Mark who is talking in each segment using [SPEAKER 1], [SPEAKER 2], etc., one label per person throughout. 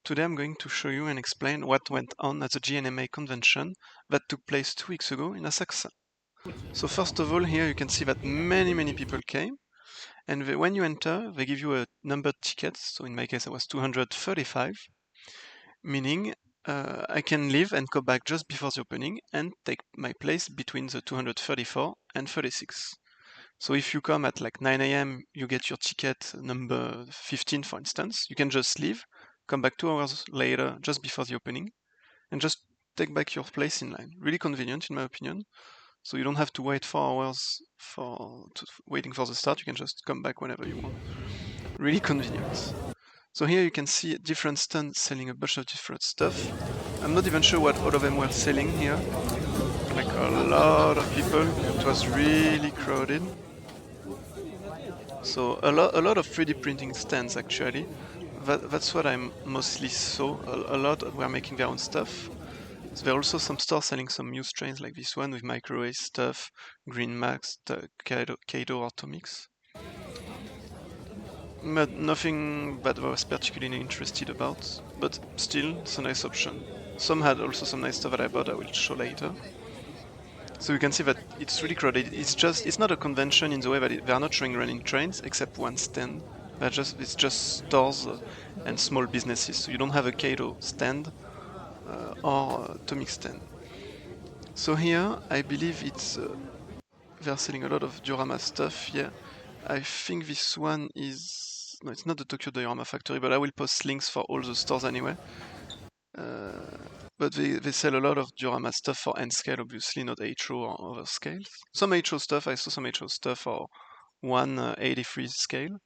[SPEAKER 1] today I'm going to show you and explain what went on at the JNMA convention that took place 2 weeks ago in Asakusa. So first of all, here you can see that many people came, and when you enter, they give you a numbered ticket. So in my case, I was 235, meaning I can leave and go back just before the opening and take my place between the 234 and 36. So if you come at like 9 a.m., you get your ticket number 15, for instance. You can just leave, come back 2 hours later, just before the opening, and just take back your place in line. Really convenient, in my opinion. So you don't have to wait 4 hours waiting for the start. You can just come back whenever you want. Really convenient. So here you can see different stands selling a bunch of different stuff. I'm not even sure what all of them were selling here. Like a lot of people. It was really crowded. So a lot of 3D printing stands actually. That's what I mostly saw. A lot were making their own stuff. So there are also some stores selling some new strains like this one with microwave stuff, Green Max, Kaido Atomics. But nothing that I was particularly interested about, but still, it's a nice option. Some had also some nice stuff that I bought I will show later. So you can see that it's really crowded. It's not a convention in the way that they are not showing running trains except one stand. It's just stores and small businesses. So you don't have a Kaido stand or Atomic stand. So here I believe they're selling a lot of diorama stuff. Yeah, I think this one is no, it's not the Tokyo Diorama Factory, but I will post links for all the stores anyway. But they sell a lot of diorama stuff for N scale, obviously, not HO or other scales. Some HO stuff, I saw some HO stuff for 183 scale,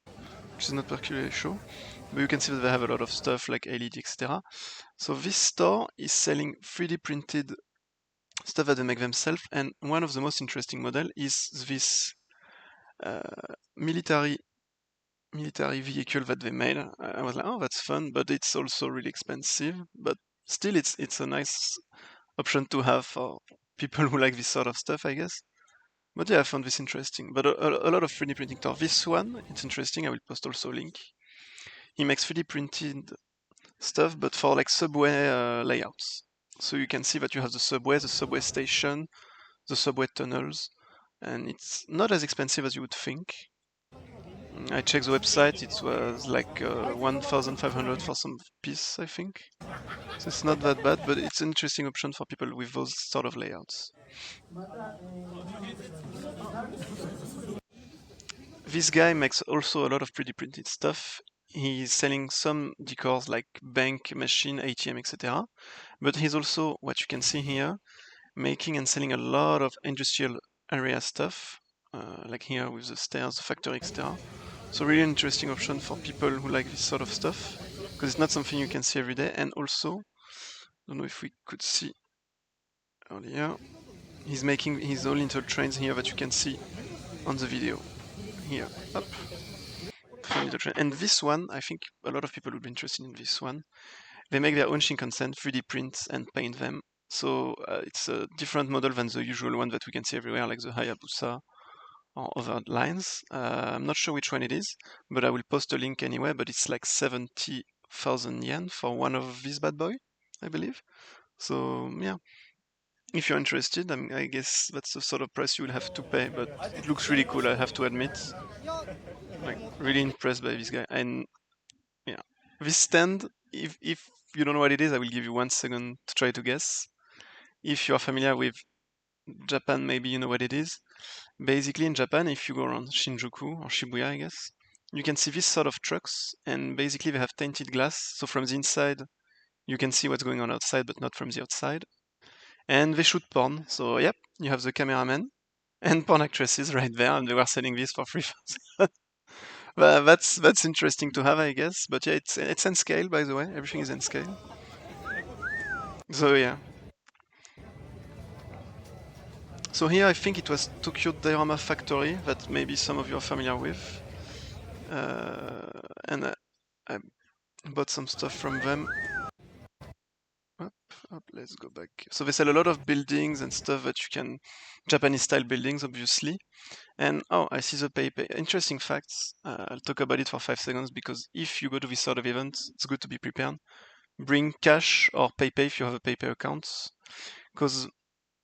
[SPEAKER 1] which is not particularly HO. But you can see that they have a lot of stuff like LED, etc. So this store is selling 3D printed stuff that they make themselves, and one of the most interesting model is this military vehicle that they made. I was like, oh, that's fun, but it's also really expensive. But still, it's a nice option to have for people who like this sort of stuff, I guess. But yeah, I found this interesting. But a lot of 3D printing stuff. This one, it's interesting. I will post also a link. He makes 3D printed stuff, but for like subway layouts. So you can see that you have the subway station, the subway tunnels, and it's not as expensive as you would think. I checked the website, it was like 1,500 for some piece, I think. So it's not that bad, but it's an interesting option for people with those sort of layouts. This guy makes also a lot of 3D printed stuff. He's selling some decors like bank, machine, ATM, etc. But he's also, what you can see here, making and selling a lot of industrial area stuff, like here with the stairs, the factory, etc. So really interesting option for people who like this sort of stuff, because it's not something you can see every day. And also, I don't know if we could see earlier, he's making his own little trains here that you can see on the video. Here, up. And this one, I think a lot of people would be interested in this one. They make their own Shinkansen, 3D print and paint them. So it's a different model than the usual one that we can see everywhere, like the Hayabusa or other lines. I'm not sure which one it is, but I will post a link anyway, but it's like 70,000 yen for one of these bad boy, I believe. So yeah, if you're interested, I guess that's the sort of price you will have to pay, but it looks really cool, I have to admit. Like, really impressed by this guy. And yeah, this stand, if you don't know what it is, I will give you 1 second to try to guess. If you are familiar with Japan, maybe you know what it is. Basically, in Japan, if you go around Shinjuku or Shibuya, I guess, you can see this sort of trucks, and basically they have tinted glass, so from the inside you can see what's going on outside, but not from the outside. And they shoot porn, so yep, you have the cameraman and porn actresses right there, and they were selling this for free. That's interesting to have, I guess. But yeah, it's in scale, by the way. Everything is in scale. So yeah. So here I think it was Tokyo Diorama Factory that maybe some of you are familiar with. And I bought some stuff from them. Let's go back. So they sell a lot of buildings and stuff that you can, Japanese style buildings, obviously. And oh, I see the paper. Interesting facts. I'll talk about it for 5 seconds because if you go to this sort of event, it's good to be prepared. bring cash or PayPay if you have a PayPay account, because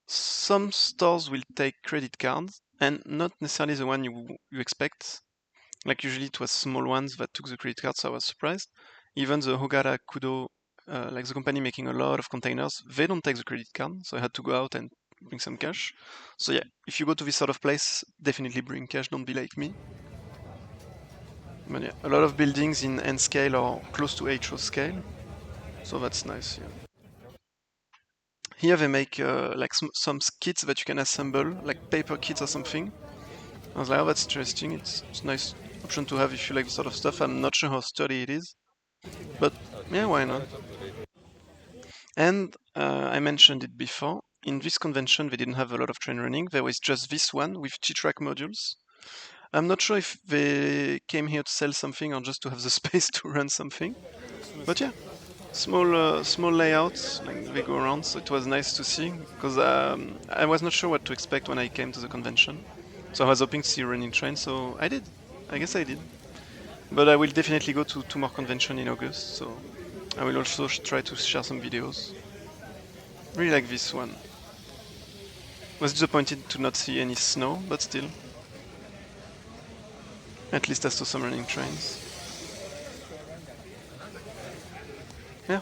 [SPEAKER 1] some stores will take credit cards and not necessarily the one you expect. Like usually it was small ones that took the credit card, so I was surprised. Even the Hogara Kudo, like the company making a lot of containers, they don't take the credit card, so I had to go out and bring some cash. So yeah, if you go to this sort of place, definitely bring cash, don't be like me. But yeah, a lot of buildings in N scale or close to HO scale, so that's nice, yeah. Here they make like some kits that you can assemble, like paper kits or something. I was like, oh, that's interesting. It's a nice option to have if you like this sort of stuff. I'm not sure how sturdy it is, but yeah, why not? And I mentioned it before. In this convention, they didn't have a lot of train running. There was just this one with T-track modules. I'm not sure if they came here to sell something or just to have the space to run something. But yeah, small layouts, like they go around. So it was nice to see because I was not sure what to expect when I came to the convention. So I was hoping to see a running train. So I did. I guess I did. But I will definitely go to two more conventions in August. So I will also try to share some videos. Really like this one. Was disappointed to not see any snow, but still. At least I saw some running trains. Yeah.